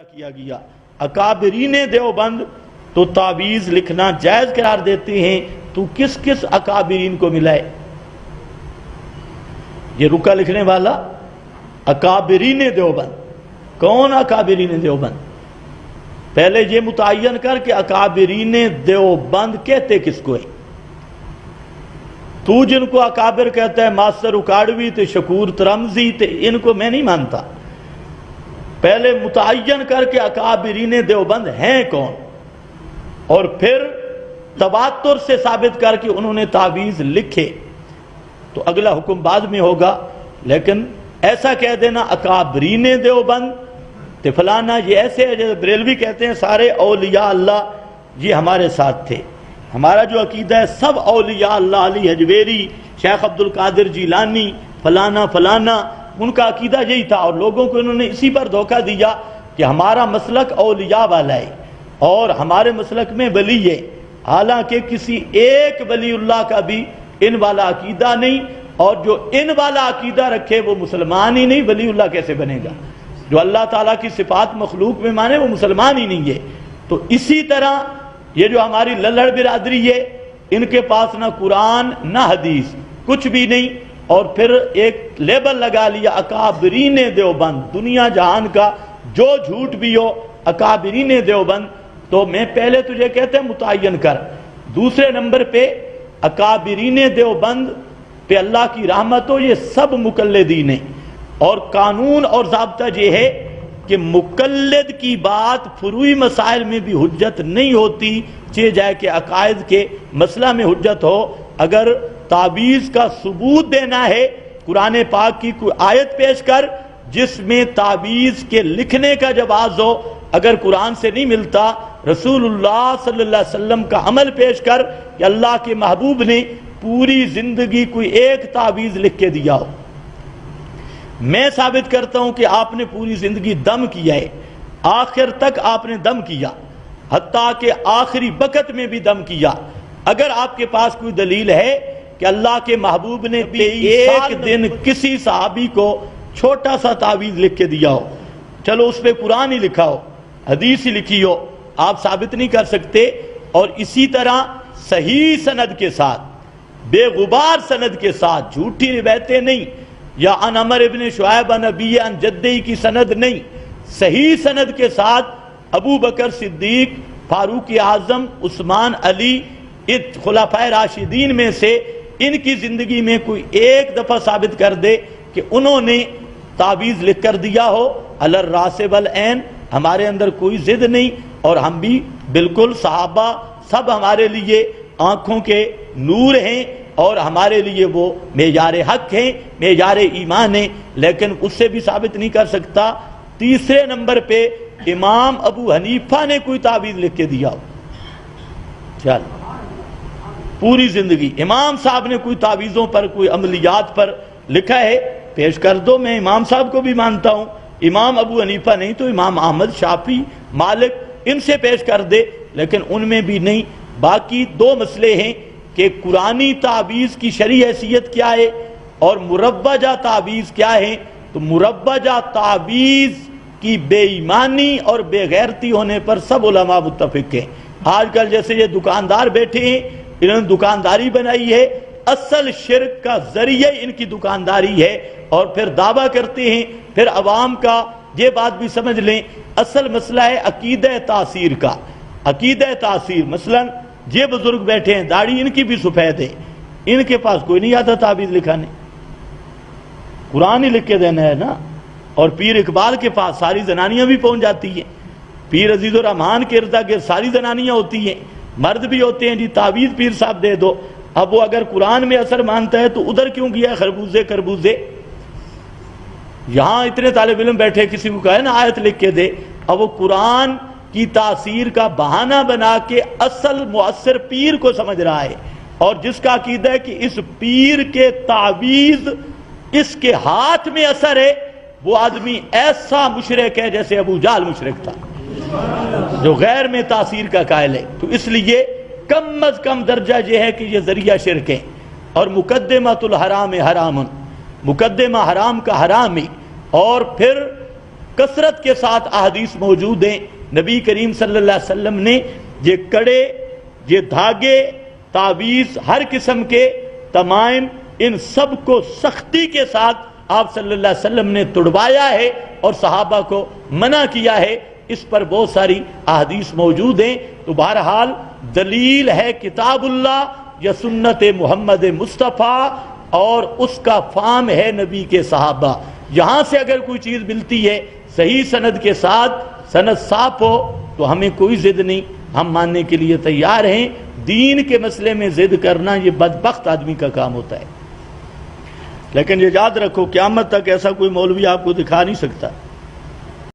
کیا گیا۔ اکابرین دیوبند تو تعویذ لکھنا جائز قرار دیتے ہیں، تو کس کس اکابرین کو ملا ہے؟ یہ رکا لکھنے والا اکابرین دیوبند، کون اکابرین دیوبند؟ پہلے یہ متعین کر کہ اکابرین دیوبند کہتے کس کو ہے؟ تو جن کو اکابر کہتا ہے ماسٹر اکاڑوی تے شکور ترمزی تے ان کو میں نہیں مانتا۔ پہلے متعین کر کے اکابرین دیوبند ہیں کون، اور پھر تواتر سے ثابت کر کے انہوں نے تعویذ لکھے، تو اگلا حکم بعد میں ہوگا۔ لیکن ایسا کہہ دینا اکابرین دیوبند تے فلانا یہ ایسے ہے، جیسے بریلوی کہتے ہیں سارے اولیاء اللہ یہ ہمارے ساتھ تھے۔ ہمارا جو عقیدہ ہے سب اولیاء اللہ، علی حجویری، شیخ عبد القادر جیلانی، فلانا فلانا، ان کا عقیدہ یہی تھا، اور لوگوں کو انہوں نے اسی پر دھوکہ دیا کہ ہمارا مسلک اولیاء والا ہے اور ہمارے مسلک میں ولی ہے، حالانکہ کسی ایک ولی اللہ کا بھی ان والا عقیدہ نہیں، اور جو ان والا عقیدہ رکھے وہ مسلمان ہی نہیں، ولی اللہ کیسے بنے گا؟ جو اللہ تعالیٰ کی صفات مخلوق میں مانے وہ مسلمان ہی نہیں ہے۔ تو اسی طرح یہ جو ہماری للڑ برادری ہے، ان کے پاس نہ قرآن نہ حدیث کچھ بھی نہیں، اور پھر ایک لیبل لگا لیا اکابرین دیوبند، دنیا جہان کا جو جھوٹ بھی ہو اکابرین دیوبند۔ تو میں پہلے تجھے کہتے ہیں متعین کر، دوسرے نمبر پہ اکابرین دیوبند پہ اللہ کی رحمت ہو، یہ سب مقلدین ہیں، اور قانون اور ضابطہ یہ ہے کہ مقلد کی بات فروعی مسائل میں بھی حجت نہیں ہوتی، چاہے جائے کہ عقائد کے مسئلہ میں حجت ہو۔ اگر تعویذ کا ثبوت دینا ہے، قرآن پاک کی کوئی آیت پیش کر جس میں تعویذ کے لکھنے کا جواز ہو، اگر قرآن سے نہیں ملتا رسول اللہ صلی اللہ علیہ وسلم کا عمل پیش کر کہ اللہ کے محبوب نے پوری زندگی کوئی ایک تعویذ لکھ کے دیا ہو۔ میں ثابت کرتا ہوں کہ آپ نے پوری زندگی دم کیا ہے، آخر تک آپ نے دم کیا، حتیٰ کہ آخری وقت میں بھی دم کیا۔ اگر آپ کے پاس کوئی دلیل ہے کہ اللہ کے محبوب نے بھی ایک دن کسی صحابی کو چھوٹا سا تعویذ لکھ کے دیا ہو، چلو اس پہ قرآن ہی لکھا ہو، حدیث ہی لکھی ہو، آپ ثابت نہیں کر سکتے۔ اور اسی طرح صحیح سند کے ساتھ، بے غبار سند کے ساتھ، جھوٹی روایتیں نہیں، یا ان عمر ابن شعیب ان ابی ان جدی کی سند نہیں، صحیح سند کے ساتھ ابو بکر صدیق، فاروق اعظم، عثمان، علی، خلفائے راشدین میں سے ان کی زندگی میں کوئی ایک دفعہ ثابت کر دے کہ انہوں نے تعویذ لکھ کر دیا ہو۔ علی الراس والعین، ہمارے اندر کوئی ضد نہیں، اور ہم بھی بالکل صحابہ سب ہمارے لیے آنکھوں کے نور ہیں، اور ہمارے لیے وہ معیار حق ہیں، معیار ایمان ہیں، لیکن اس سے بھی ثابت نہیں کر سکتا۔ تیسرے نمبر پہ امام ابو حنیفہ نے کوئی تعویذ لکھ کے دیا ہو، چل پوری زندگی امام صاحب نے کوئی تعویذوں پر، کوئی عملیات پر لکھا ہے، پیش کر دو، میں امام صاحب کو بھی مانتا ہوں۔ امام ابو حنیفہ نہیں تو امام احمد، شافعی، مالک، ان سے پیش کر دے، لیکن ان میں بھی نہیں۔ باقی دو مسئلے ہیں کہ قرآنی تعویذ کی شرعی حیثیت کیا ہے اور مربجہ تعویذ کیا ہے۔ تو مربجہ تعویذ کی بے ایمانی اور بے غیرتی ہونے پر سب علماء متفق ہیں۔ آج کل جیسے یہ دکاندار بیٹھے ہیں، انہوں نے دکانداری بنائی ہے، اصل شرک کا ذریعہ ان کی دکانداری ہے، اور پھر دعویٰ کرتے ہیں۔ پھر عوام کا یہ بات بھی سمجھ لیں، اصل مسئلہ ہے عقیدہ تاثیر کا، عقیدہ تاثیر۔ مثلاً یہ بزرگ بیٹھے ہیں، داڑھی ان کی بھی سفید ہے، ان کے پاس کوئی نہیں آتا تعویذ لکھانے، قرآن ہی لکھ کے دینا ہے نا۔ اور پیر اقبال کے پاس ساری زنانیاں بھی پہنچ جاتی ہیں، پیر عزیز الرحمان کے ارد گرد ساری زنانیاں ہوتی ہیں، مرد بھی ہوتے ہیں، جی تعویذ پیر صاحب دے دو۔ اب وہ اگر قرآن میں اثر مانتا ہے تو ادھر کیوں گیا خربوزے کربوزے؟ یہاں اتنے طالب علم بیٹھے، کسی کو کہے نا آیت لکھ کے دے، اب وہ قرآن کی تاثیر کا بہانہ بنا کے اصل مؤثر پیر کو سمجھ رہا ہے، اور جس کا عقیدہ ہے کہ اس پیر کے تعویذ اس کے ہاتھ میں اثر ہے، وہ آدمی ایسا مشرک ہے جیسے ابو جہل مشرک تھا، جو غیر میں تاثیر کا قائل ہے۔ تو اس لیے کم از کم درجہ یہ ہے کہ یہ ذریعہ شرک ہے۔ اور مقدمۃ الحرام حرام، مقدمہ حرام کا حرام ہی، اور پھر کثرت کے ساتھ احادیث موجود ہیں. نبی کریم صلی اللہ علیہ وسلم نے یہ کڑے، یہ دھاگے، تعویذ، ہر قسم کے تمائم، ان سب کو سختی کے ساتھ آپ صلی اللہ علیہ وسلم نے توڑوایا ہے اور صحابہ کو منع کیا ہے. اس پر بہت ساری احادیث موجود ہیں. تو بہرحال دلیل ہے کتاب اللہ یا سنت محمد مصطفیٰ، اور اس کا فہم ہے نبی کے صحابہ. یہاں سے اگر کوئی چیز ملتی ہے صحیح سند کے ساتھ، سند صاف ہو، تو ہمیں کوئی ضد نہیں، ہم ماننے کے لیے تیار ہیں. دین کے مسئلے میں ضد کرنا یہ بدبخت آدمی کا کام ہوتا ہے. لیکن یہ یاد رکھو قیامت تک ایسا کوئی مولوی آپ کو دکھا نہیں سکتا